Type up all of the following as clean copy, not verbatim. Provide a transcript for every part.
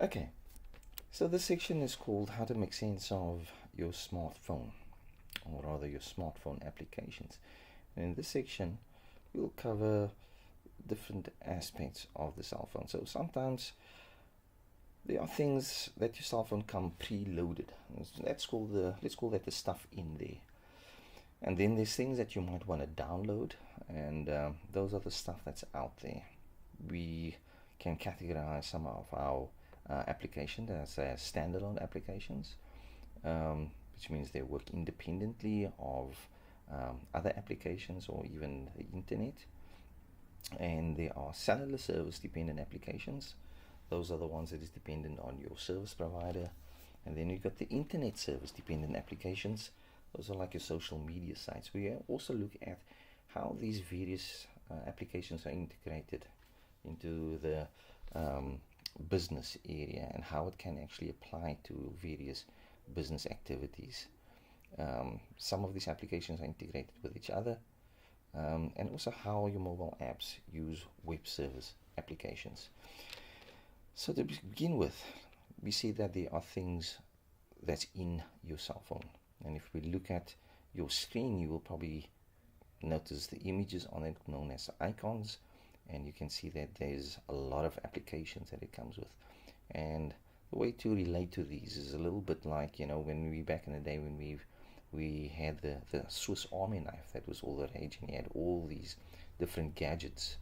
Okay, so this section is called How to Make Sense of Your Smartphone, or rather your smartphone applications. And in this section, we'll cover different aspects of the cell phone. So sometimes there are things that your cell phone come preloaded. Let's call that the stuff in there. And then there's things that you might want to download, and those are the stuff that's out there. We can categorize some of our applications as standalone applications, which means they work independently of other applications or even the internet. And there are cellular service dependent applications. Those are the ones that is dependent on your service provider. And then you've got the internet service dependent applications. Those are like your social media sites. We also look at how these various applications are integrated into the business area and how it can actually apply to various business activities. Some of these applications are integrated with each other, and also how your mobile apps use web service applications. So to begin with, we see that there are things that's in your cell phone. And if we look at your screen, you will probably notice the images on it known as icons, and you can see that there's a lot of applications that it comes with. And the way to relate to these is a little bit like, when we back in the day when we had the Swiss Army knife that was all the rage, and you had all these different gadgets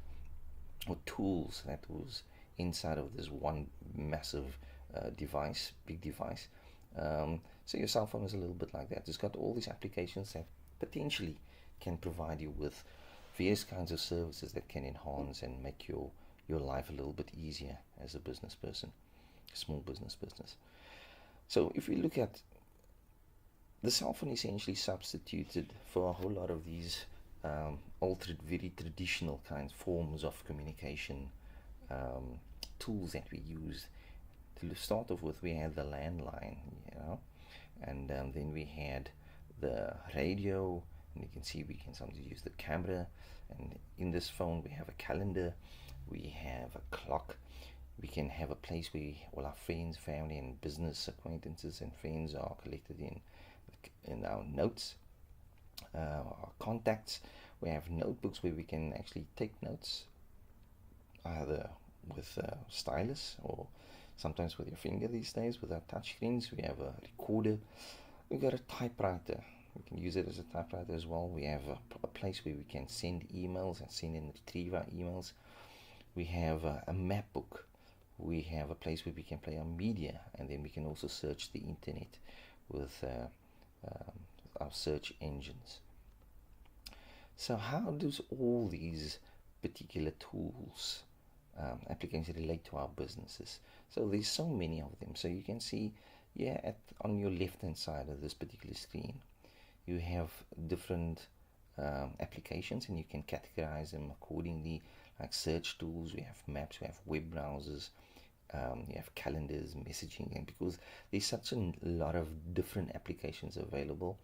or tools that was inside of this one massive big device. So your cell phone is a little bit like that. It's got all these applications that potentially can provide you with various kinds of services that can enhance and make your life a little bit easier as a business person, small business. So if we look at the cell phone, essentially substituted for a whole lot of these altered, very traditional kinds forms of communication tools that we use. To start off with, we had the landline, and then we had the radio, and you can see we can sometimes use the camera. And in this phone, we have a calendar, we have a clock, we can have a place where all our friends, family, and business acquaintances and friends are collected in our notes, our contacts. We have notebooks where we can actually take notes, either with a stylus or sometimes with your finger these days with our touch screens. We have a recorder. We've got a typewriter. We can use it as a typewriter as well. We have a place where we can send emails and send and retrieve our emails. We have a map book. We have a place where we can play our media, and then we can also search the internet with our search engines. So how does all these particular tools, applications relate to our businesses? So there's so many of them. So you can see, on your left hand side of this particular screen, you have different applications, and you can categorize them accordingly, like search tools. We have maps, we have web browsers, you have calendars, messaging, and because there's such a lot of different applications available,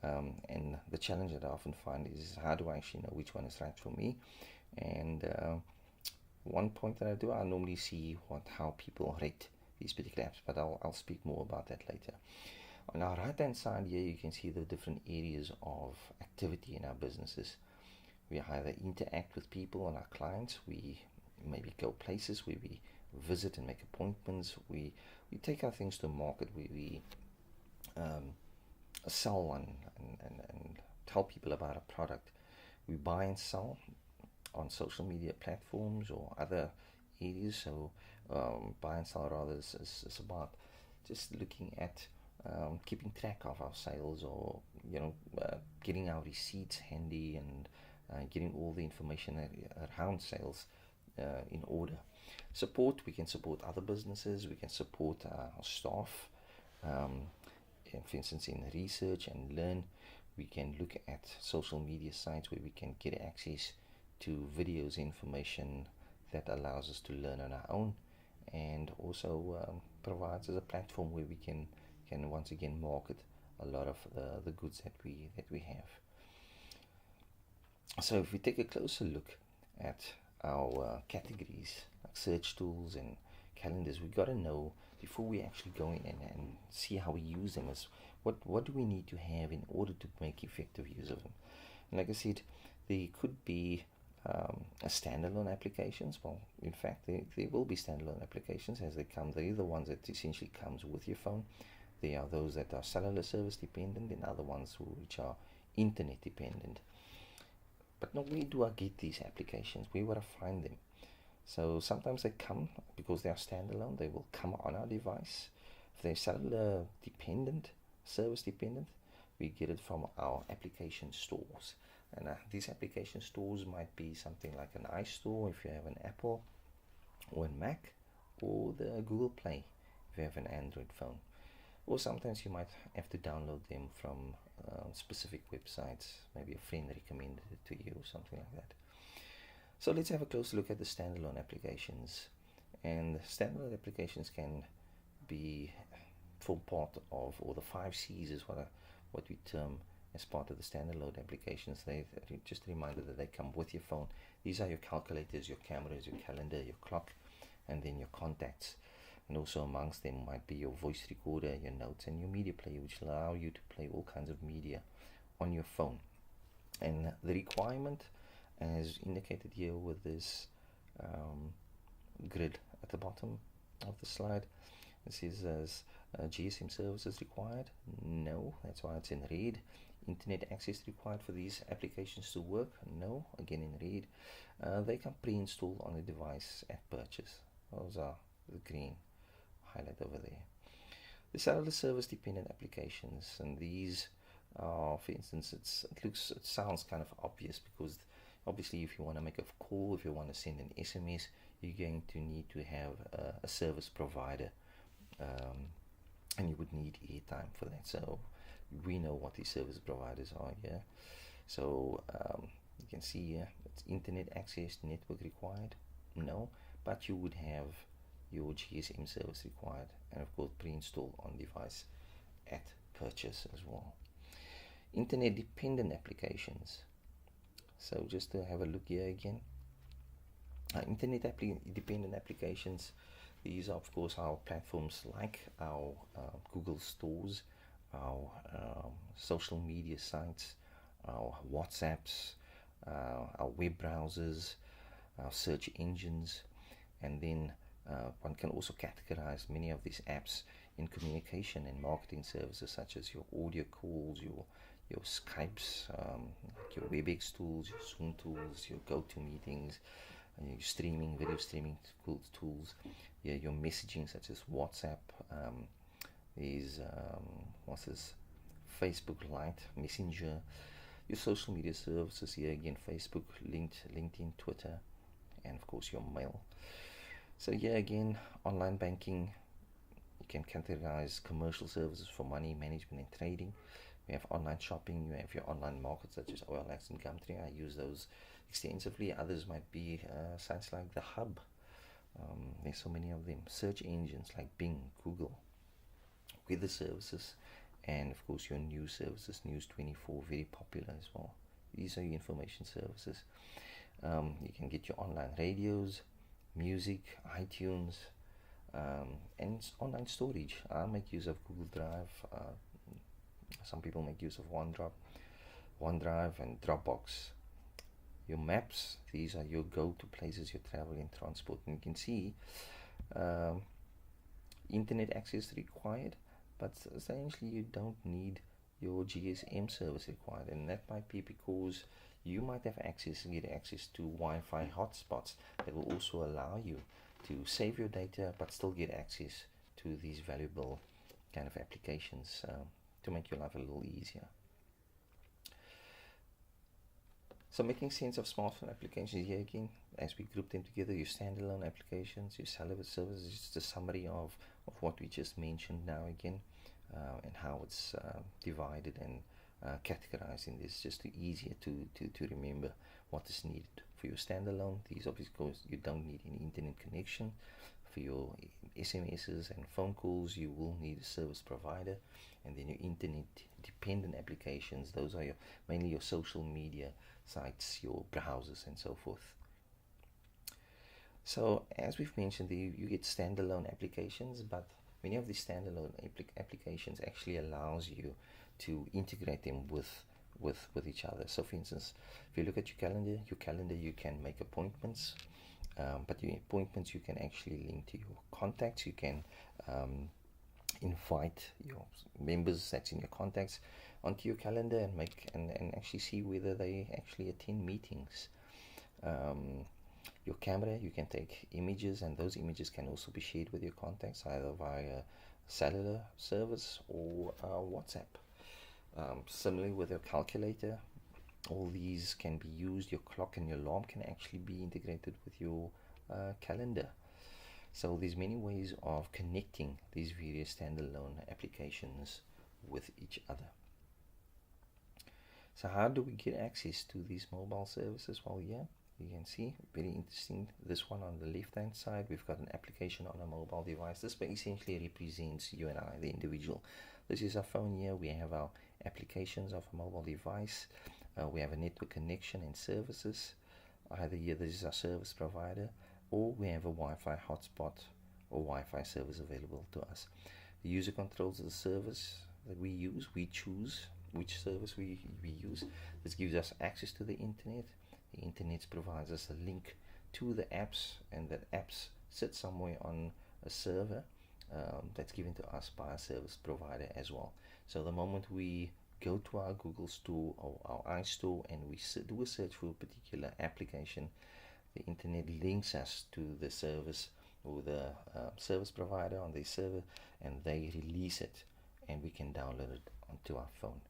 and the challenge that I often find is, how do I actually know which one is right for me? And one point that I normally see how people rate these particular apps, but I'll speak more about that later. On our right hand side here, you can see the different areas of activity in our businesses. We either interact with people and our clients, we maybe go places where we visit and make appointments, we take our things to market where we sell and tell people about a product. We buy and sell on social media platforms or other areas. So buy and sell rather is about just looking at keeping track of our sales, or getting our receipts handy, and getting all the information around sales in order. Support, we can support other businesses, we can support our staff, for instance in research and learn. We can look at social media sites where we can get access to videos, information that allows us to learn on our own, and also provides us a platform where we can once again market a lot of the goods that we have. So if we take a closer look at our categories, like search tools and calendars, we've got to know before we actually go in and see how we use them, is what do we need to have in order to make effective use of them. And like I said, there could be a standalone applications. Well, in fact, there will be standalone applications as they come. They're the ones that essentially comes with your phone. There are those that are cellular service dependent, and other ones which are internet dependent. But now, where do I get these applications? Where would I find them? So sometimes they come because they are standalone. They will come on our device. If they're cellular dependent, service dependent, we get it from our application stores. And these application stores might be something like an iStore if you have an Apple, or a Mac, or the Google Play if you have an Android phone. Or sometimes you might have to download them from specific websites. Maybe a friend recommended it to you or something like that. So let's have a closer look at the standalone applications. And standalone applications can be form part of, or the 5 C's is what we term as part of the standalone applications. They just a reminder that they come with your phone. These are your calculators, your cameras, your calendar, your clock, and then your contacts. And also amongst them might be your voice recorder, your notes, and your media player, which allow you to play all kinds of media on your phone. And the requirement, as indicated here with this grid at the bottom of the slide, it says as GSM services required. No, that's why it's in red. Internet access required for these applications to work. No, again in red. They come pre-installed on the device at purchase. Those are the green highlight over there. The cellular service dependent applications, and these are, for instance, it sounds kind of obvious, because obviously if you want to make a call, if you want to send an SMS, you're going to need to have a service provider, and you would need airtime for that. So we know what these service providers are here. So you can see here, it's internet access network required. No, but you would have your GSM service required, and of course pre-installed on device at purchase as well. Internet dependent applications. So just to have a look here again, internet dependent applications, these are of course our platforms like our Google stores, our social media sites, our WhatsApps, our web browsers, our search engines, and then one can also categorize many of these apps in communication and marketing services, such as your audio calls, your Skypes, your WebEx tools, your Zoom tools, your GoToMeetings, your streaming, video streaming tools, your messaging such as WhatsApp, what's this, Facebook Lite, Messenger, your social media services here again, Facebook, LinkedIn, Twitter, and of course your mail. So here again, online banking, you can categorize commercial services for money management and trading. We have online shopping, you have your online markets such as OLX and Gumtree. I use those extensively. Others might be sites like The Hub. There's so many of them. Search engines like Bing, Google, weather services, and of course your news services, News24, very popular as well. These are your information services. You can get your online radios, music, iTunes, and online storage. I make use of Google Drive. Some people make use of OneDrive and Dropbox. Your maps, these are your go-to places you travel in transport. And you can see internet access required, but essentially you don't need your GSM service required, and that might be because you might have get access to Wi-Fi hotspots that will also allow you to save your data but still get access to these valuable kind of applications to make your life a little easier. So making sense of smartphone applications here again, as we group them together, your standalone applications, your cellular services, just a summary of what we just mentioned now again, and how it's divided and categorized in this, just easier to remember what is needed. For your standalone, these obviously goes, you don't need any internet connection. For your SMSs and phone calls, you will need a service provider. And then your internet dependent applications, those are mainly your social media sites, your browsers, and so forth. So as we've mentioned, you get standalone applications, but many of these standalone applications actually allows you to integrate them with each other. So for instance, if you look at your calendar you can make appointments, but your appointments you can actually link to your contacts. You can invite your members that's in your contacts onto your calendar and and actually see whether they actually attend meetings. Um, your camera, you can take images, and those images can also be shared with your contacts either via cellular service or WhatsApp. Similarly with your calculator, all these can be used. Your clock and your alarm can actually be integrated with your calendar. So there's many ways of connecting these various standalone applications with each other. So how do we get access to these mobile services? Well, yeah, you can see, very interesting. This one on the left hand side, we've got an application on a mobile device. This essentially represents you and I, the individual. This is our phone here. We have our applications of a mobile device. We have a network connection and services. Either here, this is our service provider, or we have a Wi-Fi hotspot or Wi-Fi service available to us. The user controls the service that we use. We choose which service we use. This gives us access to the internet. The internet provides us a link to the apps, and that apps sit somewhere on a server that's given to us by a service provider as well. So the moment we go to our Google Store or our iStore and we do a search for a particular application, the internet links us to the service or the service provider on their server, and they release it, and we can download it onto our phone.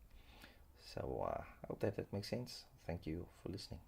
So I hope that makes sense. Thank you for listening.